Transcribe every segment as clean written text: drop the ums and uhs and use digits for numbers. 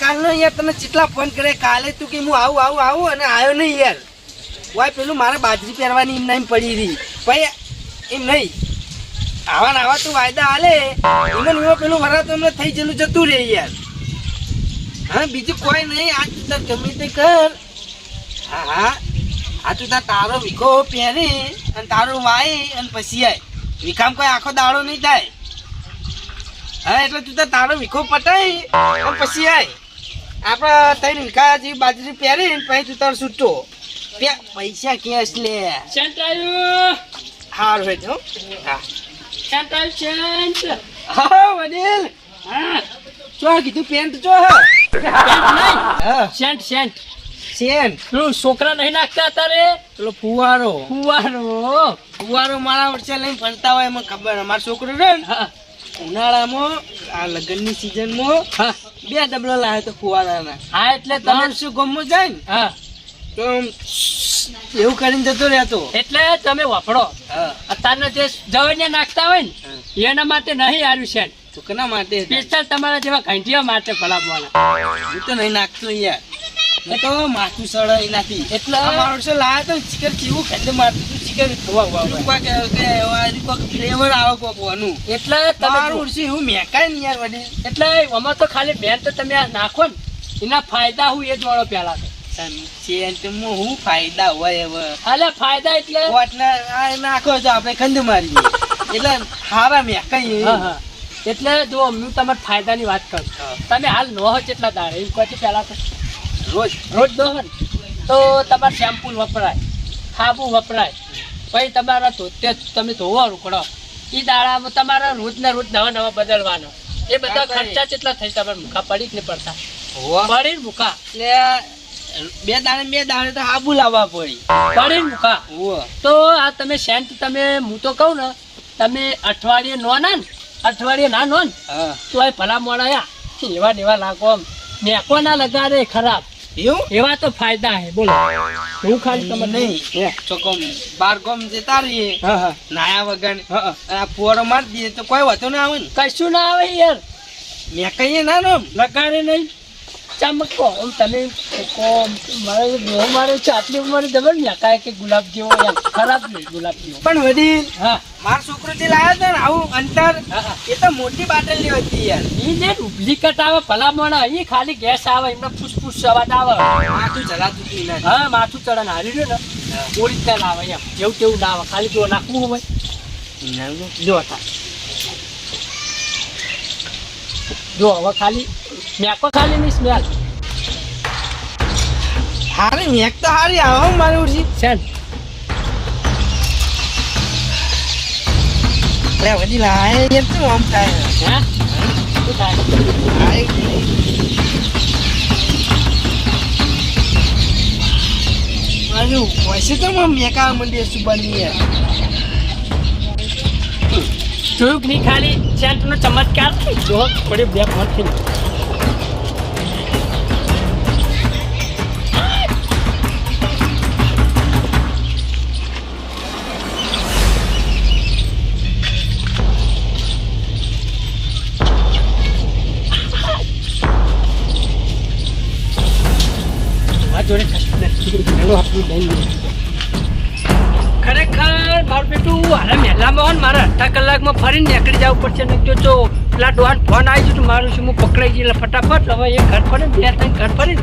કાલનો યાર તને કેટલા ફોન કરે કાલે તું કે હું આવું અને આવ્યો નહીં યાર વાય પેલું મારે બાજરી પહેરવાની એમ નહીં પડી રહી ભાઈ એમ નહીં આવા તું વાયદા હાલે એમાં પેલું વરા તો હમણાં થઈ ગયેલું જતું રહે યાર હા બીજું કોઈ નહીં આ તું તાર ગમે તે કર હા આ તું તારો વીખો પહેરી અને તારું વાય અને પછી આય વિખામ કોઈ આખો દાડો નહીં થાય હા એટલે તું તારો વીખો પટાઈ અને પછી આય આપડે ત્રણ વીખા જેવી બાજરી પહેરી પછી તું તારો છૂટો પૈસા કેશ લે હાર હોય તો હા વડીલ હા ચો કીધું પેન્ટ ચો છોકરા નહીં નાખતા અત્યારે પેલો ફુવારો મારા વર્ષે લઈને ફરતા હોય એમાં ખબર અમારો છોકરો રે ને ઉનાળામાં આ લગ્નની સિઝનમાં 2 ડબલા લાવે તો ફુવારાના હા એટલે તમે શું ગમો જાય ને હા તો એવું કરીને જતો રહેતો એટલે તમે વાપરો અત્યારના જે જવૈયા નાખતા હોય ને એના માટે નહીં આવ્યું છે તો કેના માટે સ્પેશિયલ તમારા જેવા ઘંટિયા માટે ભલાવવાના હું તો નહીં નાખતો યાર મેં તો માથું સળાઈ નાખી એટલે માણસો લાયા તો ચિકન કેવું ખાતે માથું ચિકન ફ્લેવર આવે કોકવાનું એટલે તમારું ઉડશે એવું મેકાય ને યાર વડી એટલે આમાં તો ખાલી બેન તો તમે આ નાખો ને એના ફાયદા હું એ જ વાળો પેલા હું ફાયદા હોય હવે અલે ફાયદા એટલે નાખો છો આપણે ખંડ મારીએ એટલે હારા મેકાય એટલે જો હું તમારા ફાયદાની વાત કરું તમે હાલ નો કેટલા દાડે એમ કહો પેલા તો રોજ દો ને તો તમારે શેમ્પુ વપરાય સાબુ વપરાય પછી તમારા ધોતે તમે ધોવા રૂકડો એ દાડામાં તમારા રોજના રોજ નવા બદલવાનો એ બધા ખર્ચા કેટલા થઈ તમારે મૂકા પડી જ નહીં પડતા પડી મૂકા એટલે 2 દાડે તો સાબુ લાવવા પડી મૂકા તો આ તમે સેન્ટ તમે હું તો કહું ને તમે અઠવાડિયે ના નો ને તો આ ભલા મોડા એવા લાગો મેકો ના લગાડે ખરાબ એવા તો ફાયદા હે બોલો હું ખાલી તમે નહીં ચોકમ 12 ગમ જતા રહીએ નાયા વગર આ ફુવારો મારી દઈએ તો કોઈ વાતો ના આવે ને કશું ના આવે યાર મેં કહીએ ના નો લગાડે નહીં ચમકો તમે મારે આટલી ઉંમરે જબર ને કાંઈ કે ગુલાબ જેવો ખરાબ નહીં ગુલાબ જેવો પણ વડીલ મારો છોકરો જે લાવ્યો હતો ને આવું અંતર એ તો મોટી બાટલી હતી યાર એ જે ડુપ્લિકેટ આવે ભલા મોણા એ ખાલી ગેસ આવે એમને ફૂસફૂસ અવાજ આવે માથું ચલાતું હા માથું ચડન હારી રહ્યું ને ઓરિજિનલ આવે એમ જેવું તેવું ના આવે ખાલી જો નાખવું હોય જો હવે ખાલી મેકો ખાલી ની સ્મેલ હારી મેક તો હારી આવો મારી ઉડજી છે લે વડી લાય યાર તો આમ થાય હે શું થાય મારું વૈસે તો મેકા મંડી સુબાની યાર જોયું નહીં ખાલી સેન્ટ નો ચમત્કાર જો પડે બે ફોન ખરેખર મારું બેટું હારે મહેલામાં મારે 8 કલાકમાં ફરીને નીકળી જવું પડશે ને જો પેલા ડોહાન ફોન આવી ગયો મારું શું હું પકડાઈ ગયેલા ફટાફટ હવે એક ઘર ફરે 2-3 ઘર ફરી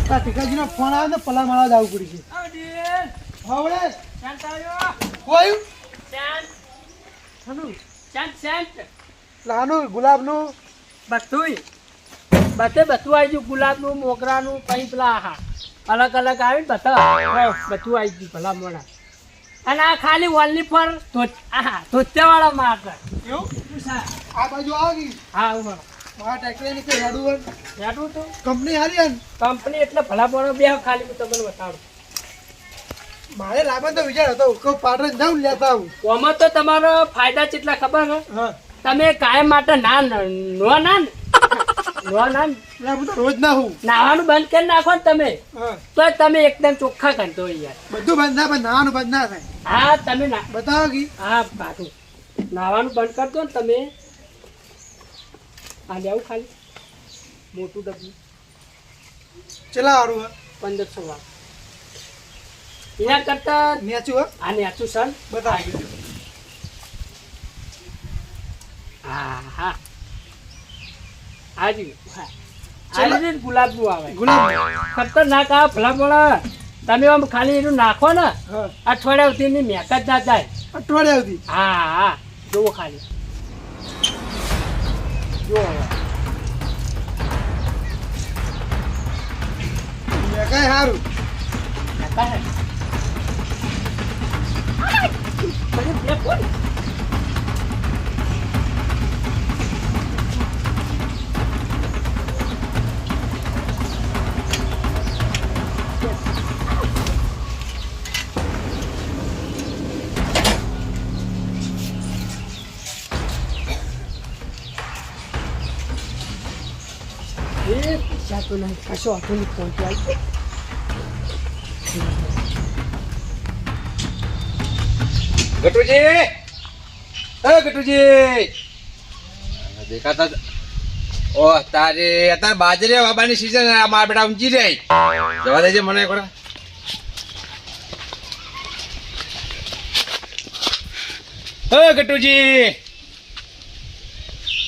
ટીકાજીનો ફોન આવે તો પલા માળા જવું પડી છે નાનું ગુલાબનું બધું આવી ગયું ગુલાબનું મોગરાનું પછી પેલા અલગ અલગ આવી ને બધા બધું આવી ગયું ભલા મોડા અને આ ખાલી ઓનલી ફોર ધોત્યાવાળા માટે આ બાજુ આવી હા હું કંપની હારી કંપની એટલે ભલા મોડો બે ખાલી હું તમને બતાડું મારે લાવવાનો તો વિચાર હતો કે પાટણ જાઉં લેતા આવું આમાં તો તમારો ફાયદા કેટલા ખબર છે તમે કાયમ માટે રોજ ના હું નાવાનું બંધ કરી નાખો ને તમે તો તમે એકદમ ચોખ્ખા કરતો યાર બધું બંધ ના પણ નાવાનું બંધ ના થાય હા તમે બતાવો કે હા પાછું નાવાનું બંધ કરતો ને તમે આ લેવું ખાલી મોટું ડબ્બું ચલા હારું હે 1500 વાળું. એના કરતા નેચું હે આ નેચું સન બતાવ હા હા હાજી હા ચલો. આ ગુલાબનું આવે ગુલાબ ખતરનાક આ ભલા ભલા તમે આમ ખાલી એનું નાખો ને હા અઠવાડિયા સુધી એની મેક જ ના થાય. અઠવાડિયા સુધી હા હા જુઓ ખાલી જુઓ હવે. મેં કાંઈ હારું નાખા હે. પછી બે કોણ? એ પૈસા તો નહીં કશો હતો નહીં પહોંચી આવી ગટુજી એ ગટુજી દેખાતા ઓ તારે અત્યારે બાજરી બાબાની સીઝન મારા બેટા ઊંચી રહી જવા દેજે મને એક વાર એ ગટુજી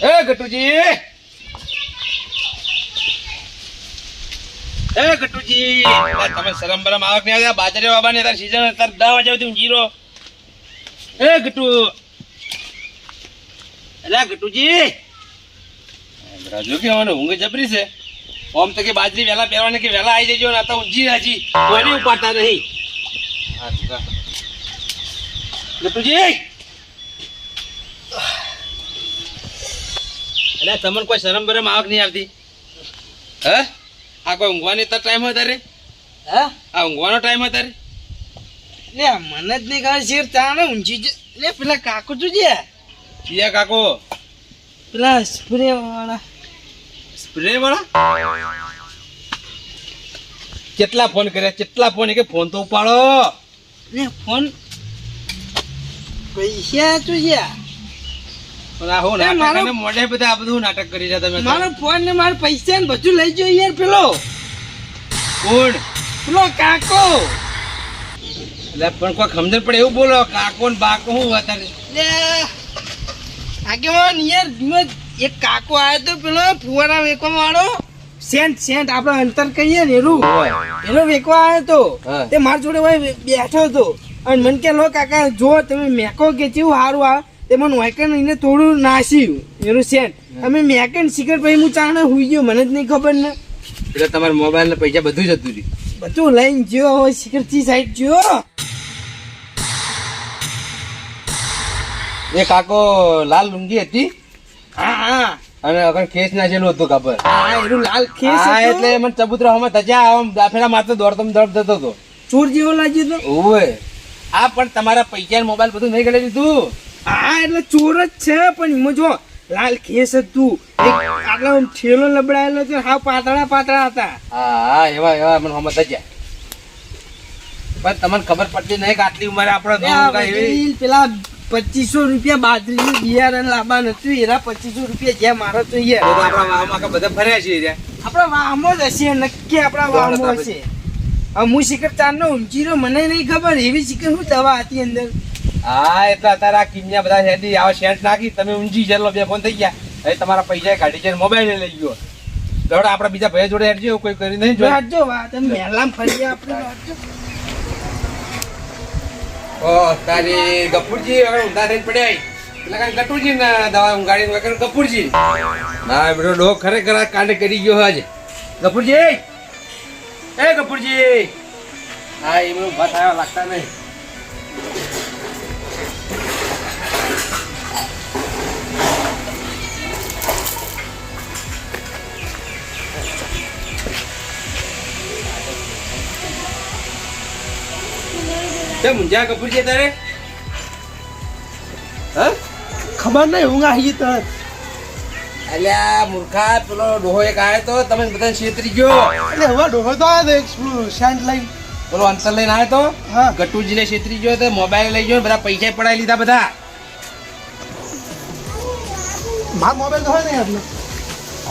એ ગટુજી એ ગટુજી તમે શરમ બરમ આવક નહીં આવ્યા બાજરી બાબાની અત્યારે સીઝન અત્યારે 10 વાગ્યા સુધી ઊંચી રહો એ ગટુ અલ્યા ગટુજી રાજુ કે મને ઊંઘ જબરી છે ઓમ તો કે બાજરી વેલા પહેરવાની કે વેલા આવી જજો ને તો ઊંઘી રાજી કોઈને ઉપાડતા નહીં ગટુજી અલ્યા તમને કોઈ શરમ બરમ આવક નહીં આવતી હે આ કોઈ ઊંઘવાની તો ટાઈમ હોય તારે હા આ ઊંઘવાનો ટાઈમ હોય તારે લે મને જ નહીં ખબર શેર તાણે ઊંચી લે પેલા કાકુ જોજે ચિયા કાકો પેલા સ્પ્રે વાળા સ્પ્રે વાળા કેટલા ફોન કર્યા કેટલા ફોન કે ફોન તો ઉપાડો લે ફોન પૈસા જોજે પણ આ હો એ મારો- નાટક અને મોઢે બધા આ બધું નાટક કરી રહ્યા તમે મારો ફોન ને મારા પૈસા ને બધું લઈ ગયો યાર પેલો કોણ કાકો એટલે પણ કોઈ સમજણ પડે એવું બોલો કાકો ને બાકો હું અત્યારે લે આગેવાન યાર મેં એક કાકો આવ્યો તો પેલો ફુવારા વેકવા વાળો સેન્ટ આપણે અંતર કહીએ ને એનું એનો વેકવા આવ્યો તો હા. તે મારા જોડે ભાઈ બેઠો હતો અને મને કે લો કાકા જો તમે મેકો કે કેવું સારું આ તે મને વાયકન એને થોડું નાસ્યું એનું સેન્ટ અમે મેકન શીખર પછી હું ચાણે હુઈ ગયો મને જ નહીં ખબર ને એટલે તમારા મોબાઈલ ને પૈસા બધું જતું રહ્યું બધું લઈને જ્યો હોય શીખર થી સાઈડ જ્યો એ કાકો લાલ લુંગી હતી હા હા અને અગર કેસ નાખેલું હતું ખબર હા એનું લાલ ખેસ હા હતો. એટલે મને ચબૂતરા હમણાં ધજા આમ દાફેડા મારતો દોડતો જતો હતો ચોર જેવો લાગ્યો તો ઓવે આ પણ તમારા પૈસા મોબાઈલ બધું નહીં કરી દીધું હા એટલે ચોર જ છે પણ એમાં જો લાલ ખેસ હતું એક આટલા આમ ઠેલો લબડાયેલો છે હા પાતળા હતા હા એવા એવા મને હમણાં ધજા પણ તમને ખબર પડતી નહીં કે આટલી ઉંમરે આપણે એ આ વડીલ પેલા 2500 રૂપિયા બાજરીનું બિયારણ લાવવા નતું એના 2500 રૂપિયા જ્યાં મારો તો યાર આપણા વાવમાં બધા ફર્યા છીએ ત્યાં. આપણા વાહમાં જ હશે નક્કી આપણા વાહમાં હશે હવે હું શિખર ચારનો ઊંચી રહ્યો મને નહીં ખબર એવી શિખર શું દવા હતી અંદર હા એટલે અત્યારે આ કિન્યા બધા શેરડી આવા શેઠ નાખી તમે ઊંચી જેટલો બે ફોન થઈ ગયા હવે તમારા પૈસા કાઢી છે મોબાઈલ લઈ ગયો દોડ આપણા બીજા ભાઈ જોડે હેડજો કોઈ કરી નહીં જોઈ વાંચજો વા તમે મહેલામાં ફરી આપણે વાંચજો ઓ તારી ગફુરજી હવે ઊંધા થઈને પડ્યા એટલે કાંઈ ગટુરજી ને દવા ઊંઘાડી વગર ગફુરજી ના બેટો ડો ખરેખર આ કાંડ કરી ગયો આજે ગફુરજી એ ગફુરજી હા એ બધું બસ આવ્યા લાગતા નહીં તે મુંજા કપૂરજી તારે હા ખબર નહીં ઊંઘ આવી તો અલ્યા મૂર્ખા પેલો ડોહો એક આવ્યો તો તમે બધા છેતરી ગયો એટલે હવે ડોહો તો આવ્યો તો શાંત લઈને પેલો અંતર લઈને આવ્યો તો હા ગટુજીને છેતરી ગયો તો મોબાઈલ લઈ ગયો બધા પૈસા પડાવી લીધા બધા મારો મોબાઈલ તો હોય ને એટલે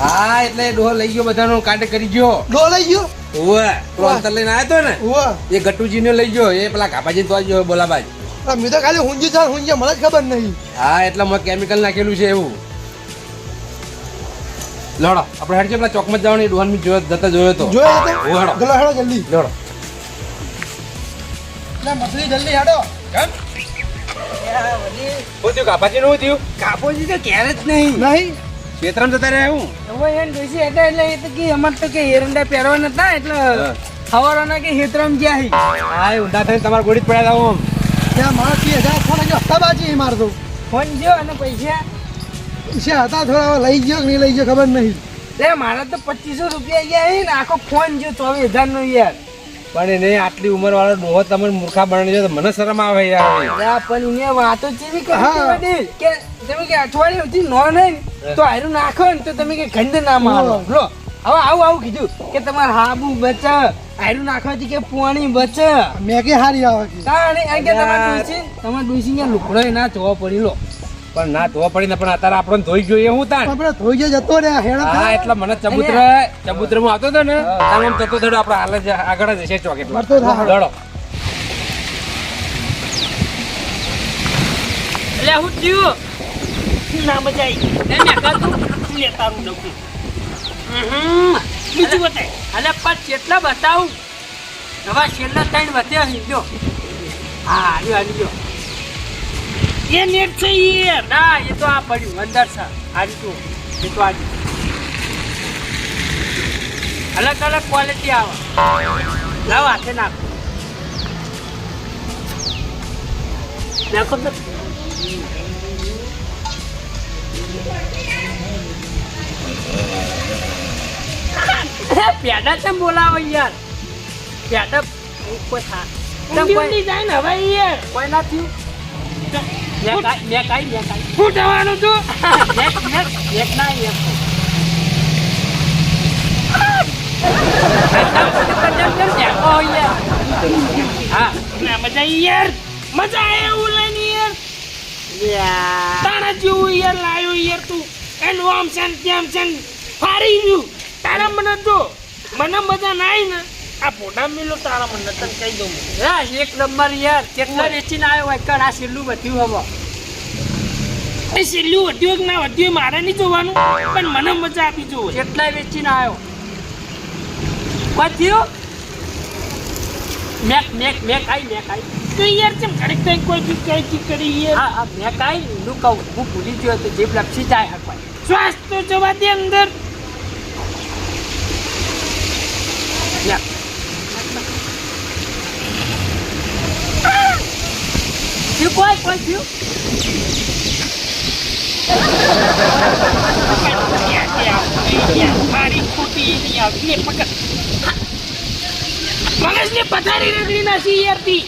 હા એટલે ડોહો લઈ ગયો બધાનો કાંટે કરી ગયો. ડો લઈ ગયો ઓવે પેલો અંતર લઈને આવ્યો તો ને ઓવા એ ગટુજીને લઈ ગયો એ પેલા કાપાજી તો ગયો બોલાબાજ. મેં તો ખાલી હુંજી ચાલ હુંજી મને જ ખબર નહીં. હા એટલે મેં કેમિકલ નાખેલું છે એવું. લડો આપણે હેડ છે પેલા ચોકમાં જવાનું એ ડોહાન જતા જોયો તો. જોયો તો હેડો. ગલો હેડો જલ્દી લડો ના મછલી જલ્દી હેડો. કેમ શું થયું કાપાજી નું થયું કાપોજી તો ઘેર જ નહીં. નહીં ખેતરામ જતા રહ્યા હું હવે એને ડોશી હતા એટલે એ તો કે અમારે તો કે એરંડા પહેરવા નતા એટલે હવારોના કે હેતરામ ગયા હી. હા એ ઊંધા થઈને તમારા ગોળી જ પડ્યા હતા હું ત્યાં મારા 30,000 ફોન આવ્યો હતા બાજી મારતો ફોન જો અને પૈસા પૈસા હતા થોડા હવે લઈ ગયો કે નહીં લઈ ગયો ખબર નહીં. લે મારા તો 2500 રૂપિયા ગયા હી ને આખો ફોન જો 24,000 નો યાર. પણ એને આટલી ઉંમર વાળો ડોહો તમે મૂર્ખા બનાવી દો તો મને શરમ આવે યાર. યા પણ એને વાતો ચેવી કરી હા. વડીલ કે તમે કે અઠવાડિયે સુધી નો નહીં ને તો આયરું નાખો ને તો તમે કે ખંડ ના મારો લો હવે આવું કીધું કે તમારે હાબુ બચ આયરું નાખવાથી કે પોણી બચ મેં કે હારી આવે કે તાણે આ કે તમારે ડોસી ને લુકડો ના જોવા પડી લો. પણ ના ધોવા પડી ને પણ અત્યારે આપણને ધોઈ જોઈએ હું તાણ. આપણે ધોઈ જતો રે હેડો હા એટલે મને ચબૂતર માં આવતો હતો ને આમ આમ થતો થતો આપણે હાલ જ આગળ જ હશે ચોકેટ મળતો થા. લડો એટલે હું થયું ના મજા આવી એમ કાતું લે તારું ડબલું બીજું બતાય અલે પણ કેટલા બતાવું હવે છેલ્લા 3 વધ્યા છે જો હા હાલ્યો એ નેટ છે યાર ના એ તો આ પડ્યું અંદર છે હારી તો એ તો આ અલગ અલગ ક્વોલિટી આવે લાવ હાથે નાખો નાખો તો પેડા ચમ બોલાવે યાર પેડા ઉપર થા કોઈ જાય ને હવે યાર કોઈ ના થયું મેં કાઈ શું થવાનું તું એક ના એક હા મજા યાર મજા આવે એવું લઈને યાર તારા જેવું યાર લાયો યાર તું એનું આમ છે તેમ છે ફારી ગયું તારા મને જો મને મજા ના આવી ને આ ફોટા મિલો તારા મને તને કહી દઉં હા એક નંબર યાર કેટલા વેચીને આવ્યો હોય કર આ છેલ્લું વધ્યું હવે એ છેલ્લું વધ્યું કે ના વધ્યું મારે નહીં જોવાનું પણ મને મજા આપી જોવે કેટલા વેચીને આવ્યો વધ્યું મેં ખાઈ તો યાર ચમ ઘડીક તો કોઈ કરી યાર હા મેં કાઈ નું કહું હું ભૂલી ગયો તો જીભ લપસી જાય હરપાઈ શ્વાસ તો જવા દે અંદર કોઈ થયું મારી ખોટી પકડ મગજને પથારી રગડી નાખી યારથી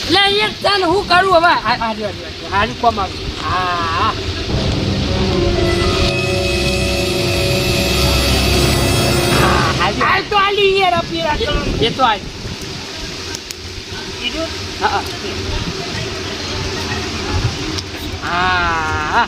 લે એક ચાલ હું કરું હવે હારી કોમ આવ હા હાલ તો આલી યાર આપી એ તો આય કીધું હા હા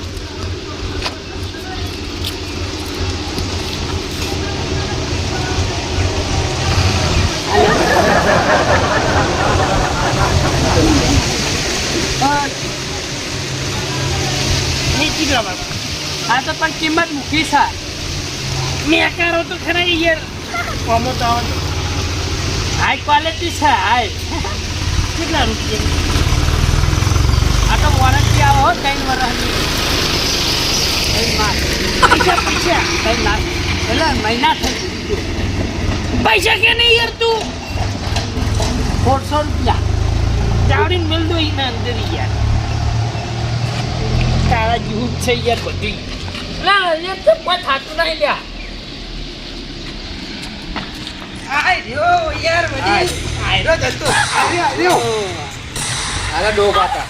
હા તો પણ કિંમત મૂકી છે મેં કરો તો ખરા યાર કોમો તો હાઈ ક્વોલિટી છે હાઈ કેટલા રૂપિયા આ તો વોરંટી આવો 3 વર્ષની પૈસા 3 લાખ એટલે મહિના થઈ પૈસા કે નહીં યાર તું 400 રૂપિયા ચાવડીને મેળ દો એના અંદર યાર તારા જેવું છે યાર બધું ના યાર તો કોઈ થાતું નહીં લ્યા આય રહ્યો યાર વડીલ આયરો જતો આવ્યો આલા ડો પાતા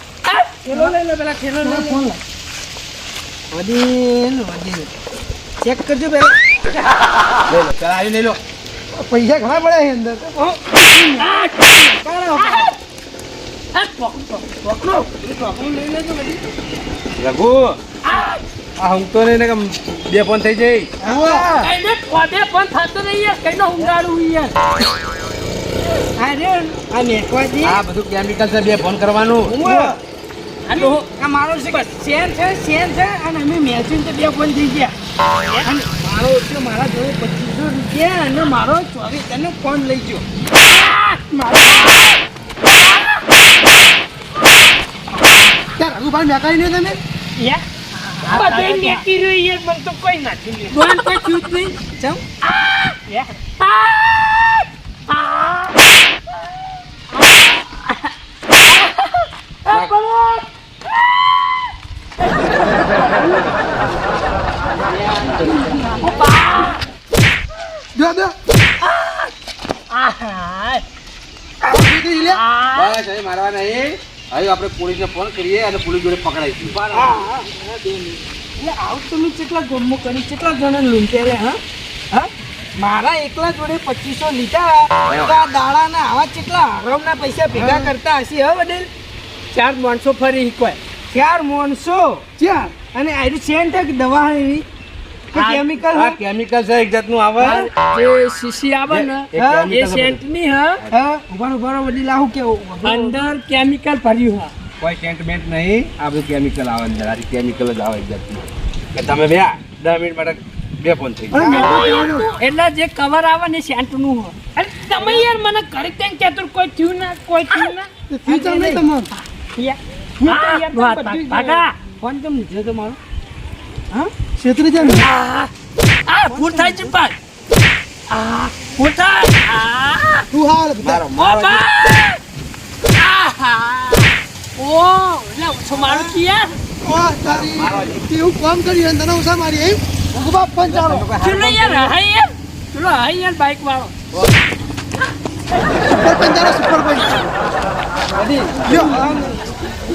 ખેલો લઈ લો પેલા ખેલો લઈ ફોન લે વડીલ ચેક કરજો પેલા લઈ લો ચાલ આવી લઈ લો પૈસા ઘણા પડ્યા છે અંદર પકડો લઈ લેજો વડીલ રઘુ આ હું તો નહીં ને કે બે ફોન થઈ જાય કઈને કોને પણ થતો નહીં યાર કઈનો ઊંઘાડું યાર આ રે આ મેકવાજી આ બધું કેમિકલ છે બે ફોન કરવાનું અને આ મારો સેન છે અને અમે મેચિંગ તો બે ફોન થઈ ગયા અને મારો એટલે મારા જોડે 2500 રૂપિયા અને મારો 24 તને ફોન લઈ ગયો ત્યાં રઘુભાઈ મેકાઈ નહીં તમે યાર બધે નેકી રહ્યું યાર મને તો કોઈ નથી ફોન કોઈ છૂટ નહીં ચમ યાર જો જો કીધી લે બસ હવે મારવા નહીં હવે આપણે પોલીસને ફોન કરીએ અને પોલીસ જોડે પકડાઈશું એટલે આવું તમે કેટલા ગમો કરી કેટલા જણા લૂંટે રે હા મારા એકલા જોડે 2500 લીધા તો આ દાડાના આવા કેટલા હરામના પૈસા ભેગા કરતા હશે હે વડીલ 4 માણસો ફરી હિકવાય 4 માણસો ચાર અને આયરી સેન્ટ કે દવા એવી કે કેમિકલ આ કેમિકલ છે એક જાતનું આવે જે શીશી આવે ને એક chemical એ છે સેન્ટ ની હા હા ઉભારો વડીલ આવું કેવું અંદર કેમિકલ ભર્યું હા કોઈ સેન્ટમેન્ટ નહીં આ બધું કેમિકલ આવે અંદર આ કેમિકલ જ આવે એક જાતનું કે તમે બે 10 મિનિટ માટે બે ફોન થઈ ગયા એટલે જે કવર આવે ને સેન્ટ નું હોય અરે તમે યાર મને ઘરે ત્યાં કહેતું કોઈ થયું ના ફ્યુચર નહીં તમારું ભાગા ફોન કેમ લીધો તમારો હા છેતરી જાય ભૂલ થાય છે ભાઈ ભૂલ થાય તું હાલ મારો ઓ મારો ભાઈ ઓ એટલે ઓછો મારું કે યાર ઓ તારી કેવું કામ કર્યું તને ઉસા મારી એમ રઘુબા ફોન ચાલો ચલો યાર હાય યાર ચલો હાય યાર બાઈક વાળો સુપર પંજારા સુપર ભાઈ લ્યો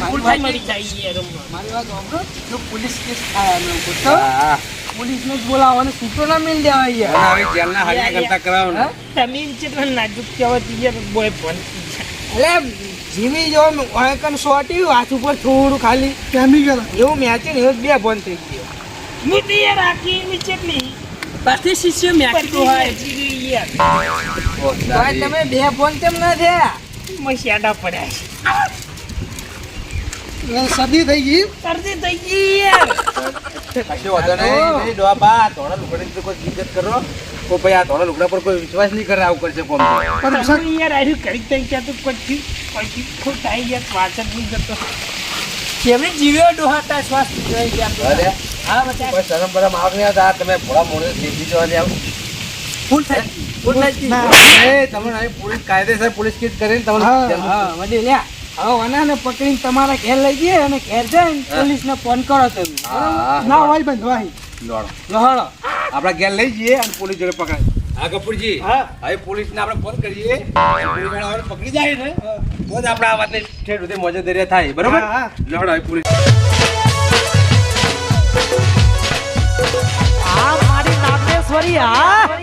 ભૂલ થાય મરી જાય યાર મારી વાત સાંભળો જો પોલીસ કેસ થાય અમે તો હા પોલીસને જ બોલાવો અને સૂત્રો ના મેલ દેવા યાર હવે જેલના હાજરી કરતા કરાવવાનું તમે જેટલા નાજુક કહેવાતી યાર બોય ફોન એટલે જીવી જો ઓયકન સોટી હાથ ઉપર થોડું ખાલી કેમિકલ એવું મેચીને એવું બે બંધ થઈ ગયો હું તો યાર આખી નીચેની પાછી શિષ્ય મેકી તો હોય યાર તો તમે બે ફોન કેમ ના થયા મસ્યાડા પડ્યા સદી થઈ ગઈ શરદી થઈ ગઈ યાર કશો વાંધો નહીં નહીં ડોહા બા ધોળા લુગડાની તો કોઈ ઇજ્જત કરો તો ભાઈ આ ધોળા લુગડા પર કોઈ વિશ્વાસ નહીં કરે આવું કરશે કોમ પણ તમે યાર આયુ કરી તઈ ક્યાં તો કોઈ ખોટા યાર પાછળ નહીં જતો કેવી જીવ્યો ડોહાતા શ્વાસ જોઈ ગયા અરે હા બતા કોઈ શરમ બરમ આવ નહીં આવતા તમે ભોળા મોડે દેખી જવાની આવું ફૂલ થઈ ફૂલ થઈ એ તમને અહીં પોલીસ કાયદેસર પોલીસ કેસ કરીને તમને જેલમાં હા વડી લ્યા હવે વનાને પકડીને તમારા ઘેર લઈ જઈએ અને ઘેર જઈને પોલીસને ફોન કરો તમે હા, ના હોય બંધ વાહી લોડો લહડો આપણા ઘેર લઈ જઈએ અને પોલીસ જોડે પકડાય હા કપૂરજી હા. હવે પોલીસને આપણે ફોન કરીએ પોલીસ વાળાઓને પકડી જાય ને તો જ આપણે આ વાતને ઠેર સુધી મોજેદરિયા થાય બરોબર હા, હા. લોડો હવે પોલીસ આ મારી નાગેશ્વરી હા